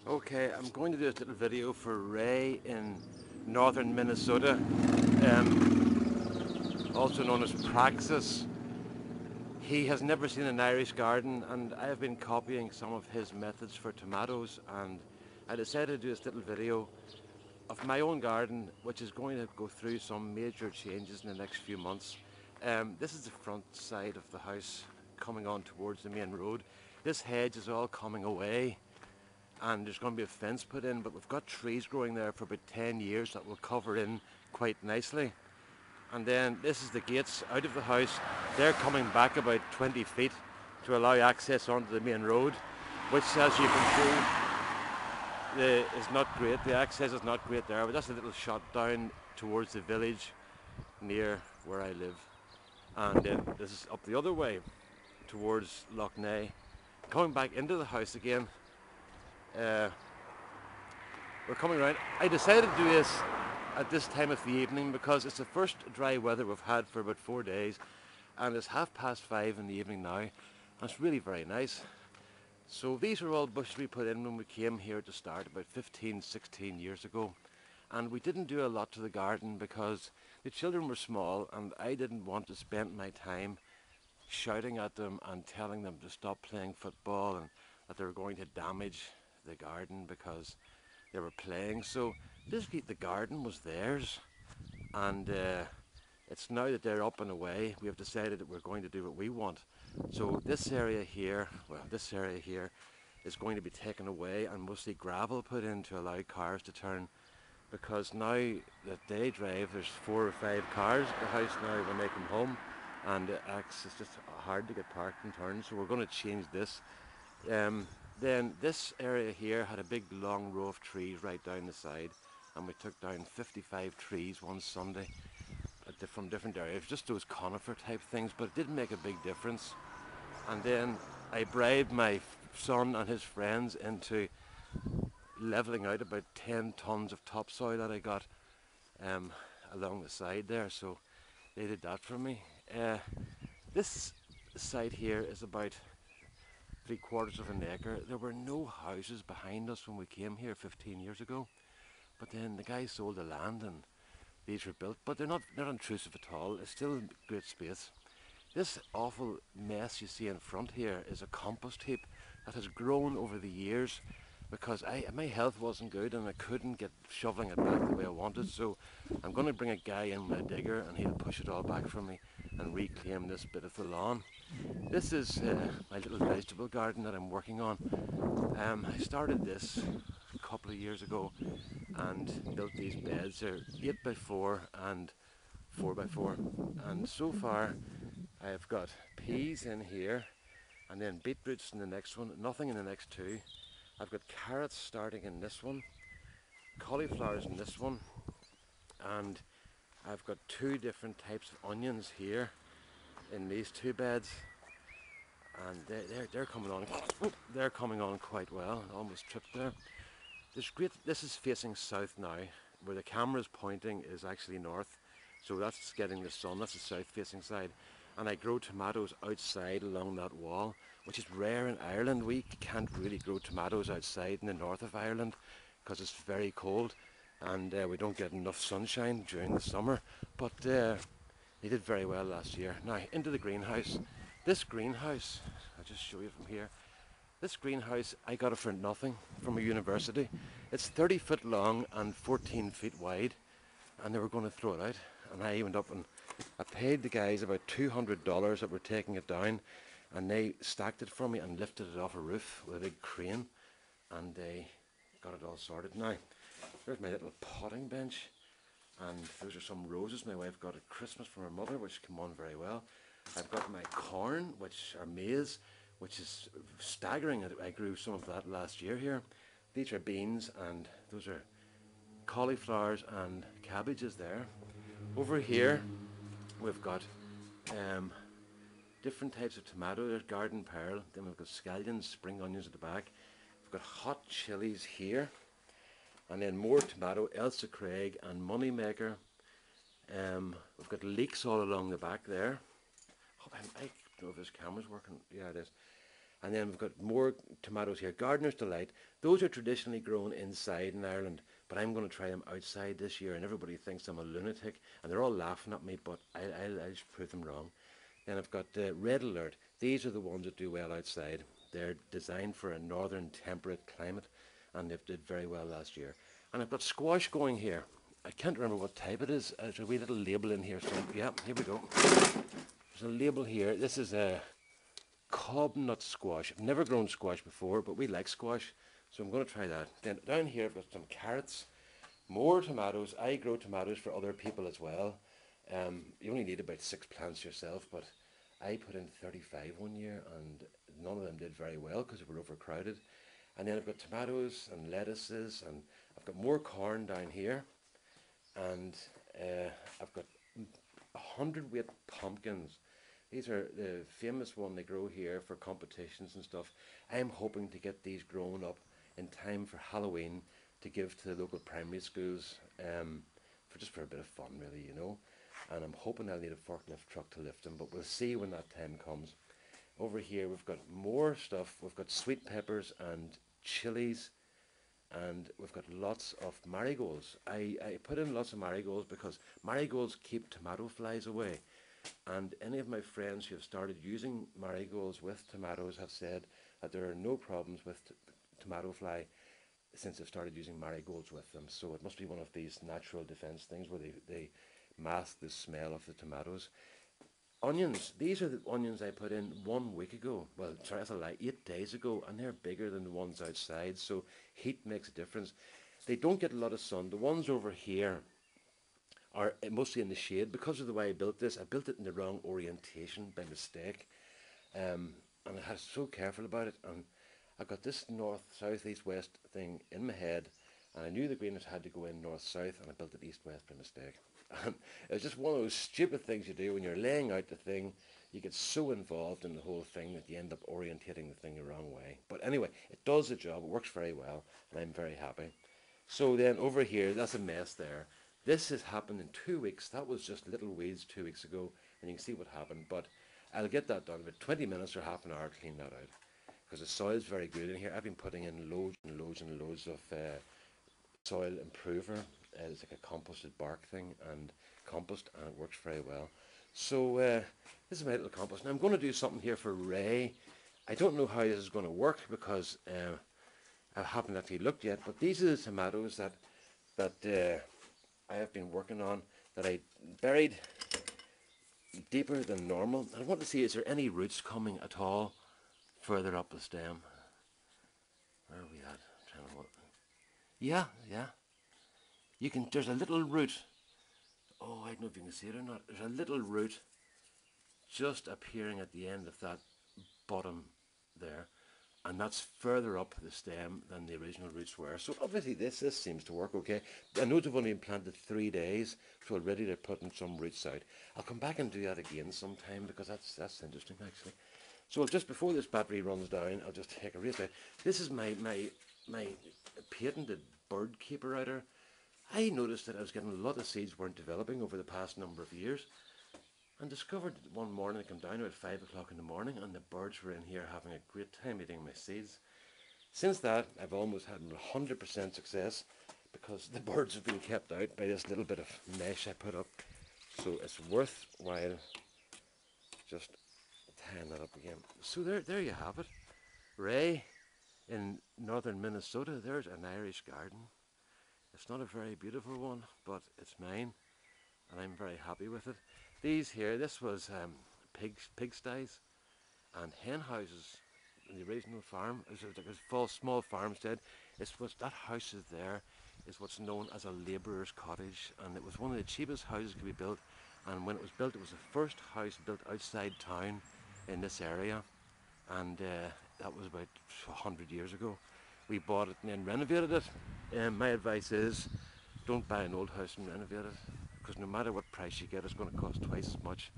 Okay, I'm going to do this little video for Ray in northern Minnesota, also known as Praxxus. He has never seen an Irish garden, and I have been copying some of his methods for tomatoes, and I decided to do this little video of my own garden, which is going to go through some major changes in the next few months. This is the front side of the house coming on towards the main road. This hedge is all coming away, and there's going to be a fence put in, but we've got trees growing there for about 10 years that will cover in quite nicely. And then this is the gates out of the house. They're coming back about 20 feet to allow access onto the main road, which, as you can see, is not great. The access is not great there, but that's a little shot down towards the village near where I live. And then this is up the other way towards Loch Ness. Coming back into the house again, we're coming around. I decided to do this at this time of the evening because it's the first dry weather we've had for about 4 days, and it's 5:30 in the evening now, and it's really very nice. So these were all bushes we put in when we came here to start about 15, 16 years ago, and we didn't do a lot to the garden because the children were small and I didn't want to spend my time shouting at them and telling them to stop playing football and that they were going to damage the garden because they were playing. So basically the garden was theirs, and it's now that they're up and away, we have decided that we're going to do what we want. So this area here, this area here is going to be taken away and mostly gravel put in to allow cars to turn, because now that they drive, there's 4 or 5 cars at the house now when they come home, and it's just hard to get parked and turned, so we're going to change this. Then this area here had a big long row of trees right down the side, and we took down 55 trees one Sunday from different areas, just those conifer type things, but it didn't make a big difference. And then I bribed my son and his friends into levelling out about 10 tons of topsoil that I got along the side there, so they did that for me. This site here is about 3/4 of an acre. There were no houses behind us when we came here 15 years ago, but then the guy sold the land and these were built, but they're not intrusive at all. It's still great space. This awful mess you see in front here is a compost heap that has grown over the years because my health wasn't good and I couldn't get shoveling it back the way I wanted, so I'm going to bring a guy in with a digger and he'll push it all back for me and reclaim this bit of the lawn. This is my little vegetable garden that I'm working on. I started this a couple of years ago and built these beds. They're 8x4 and 4x4, and so far I've got peas in here, and then beetroots in the next one, nothing in the next two. I've got carrots starting in this one, cauliflowers in this one, and I've got 2 different types of onions here in these 2 beds, and they're coming on. They're coming on quite well. I almost tripped there. This is facing south now. Where the camera is pointing is actually north, so that's getting the sun. That's the south facing side, and I grow tomatoes outside along that wall, which is rare in Ireland. We can't really grow tomatoes outside in the north of Ireland because it's very cold, and we don't get enough sunshine during the summer. But they did very well last year. Now into the greenhouse. This greenhouse, I'll just show you from here. This greenhouse, I got it for nothing from a university. It's 30 foot long and 14 feet wide, and they were going to throw it out. And I went up and I paid the guys about $200 that were taking it down, and they stacked it for me and lifted it off a roof with a big crane, and they got it all sorted. Now, there's my little potting bench, and those are some roses my wife got at Christmas from her mother, which come on very well. I've got my corn, which are maize, which is staggering. I grew some of that last year here. These are beans, and those are cauliflowers and cabbages there. Over here we've got different types of tomato. There's garden pearl, then we've got scallions, spring onions at the back. We've got hot chilies here, and then more tomato, Elsa Craig and Moneymaker. We've got leeks all along the back there. I don't know if this camera's working. Yeah, it is. And then we've got more tomatoes here. Gardener's Delight. Those are traditionally grown inside in Ireland, but I'm going to try them outside this year, and everybody thinks I'm a lunatic, and they're all laughing at me, but I'll just prove them wrong. Then I've got Red Alert. These are the ones that do well outside. They're designed for a northern temperate climate, and they've did very well last year. And I've got squash going here. I can't remember what type it is. There's a wee little label in here. So yeah, here we go. There's a label here. This is a cob nut squash. I've never grown squash before, but we like squash, so I'm going to try that. Then down here I've got some carrots, more tomatoes. I grow tomatoes for other people as well. You only need about 6 plants yourself, but I put in 35 one year, and none of them did very well because they were overcrowded. And then I've got tomatoes and lettuces, and I've got more corn down here, and I've got 100 weight pumpkins. These are the famous one they grow here for competitions and stuff. I'm hoping to get these grown up in time for Halloween to give to the local primary schools, for a bit of fun, really, you know. And I'm hoping I'll need a forklift truck to lift them, but we'll see when that time comes. Over here we've got more stuff. We've got sweet peppers and chilies, and we've got lots of marigolds. I put in lots of marigolds because marigolds keep tomato flies away. And any of my friends who have started using marigolds with tomatoes have said that there are no problems with tomato fly since they've started using marigolds with them. So it must be one of these natural defense things where they mask the smell of the tomatoes. Onions. These are the onions I put in 1 week ago. Well, sorry, that's a lie, 8 days ago, and they're bigger than the ones outside, so heat makes a difference. They don't get a lot of sun. The ones over here are mostly in the shade. Because of the way I built this, I built it in the wrong orientation by mistake, and I was so careful about it, and I got this north, south, east, west thing in my head, and I knew the greenhouse had to go in north, south, and I built it east, west by mistake. And it was just one of those stupid things you do when you're laying out the thing. You get so involved in the whole thing that you end up orientating the thing the wrong way. But anyway, it does the job, it works very well, and I'm very happy. So then over here, that's a mess there. This has happened in 2 weeks. That was just little weeds 2 weeks ago, and you can see what happened. But I'll get that done. About 20 minutes or half an hour to clean that out, because the soil is very good in here. I've been putting in loads and loads and loads of soil improver. It's like a composted bark thing and compost, and it works very well. So this is my little compost. Now I'm going to do something here for Ray. I don't know how this is going to work because I haven't actually looked yet. But these are the tomatoes that I have been working on, that I buried deeper than normal. I want to see, is there any roots coming at all further up the stem? Where are we at? I'm trying to look. Yeah. You can. There's a little root. Oh, I don't know if you can see it or not. There's a little root just appearing at the end of that bottom there, and that's further up the stem than the original roots were. So obviously this seems to work okay. I know they've only been planted 3 days, so already they're putting some roots out. I'll come back and do that again sometime, because that's interesting actually. So just before this battery runs down, I'll just take a race out. This is my patented bird keeper outer. I noticed that I was getting a lot of seeds weren't developing over the past number of years, and discovered one morning I come down at 5 o'clock in the morning, and the birds were in here having a great time eating my seeds. Since that, I've almost had 100% success, because the birds have been kept out by this little bit of mesh I put up. So it's worthwhile just tying that up again. So there you have it. Ray in northern Minnesota. There's an Irish garden. It's not a very beautiful one, but it's mine, and I'm very happy with it. These here, this was pigsties and hen houses in the original farm. It was like a small farmstead. That house is there is what's known as a labourer's cottage, and it was one of the cheapest houses could be built. And when it was built, it was the first house built outside town in this area, and that was about 100 years ago. We bought it and then renovated it. My advice is, don't buy an old house and renovate it, because no matter what price you get, it's going to cost twice as much.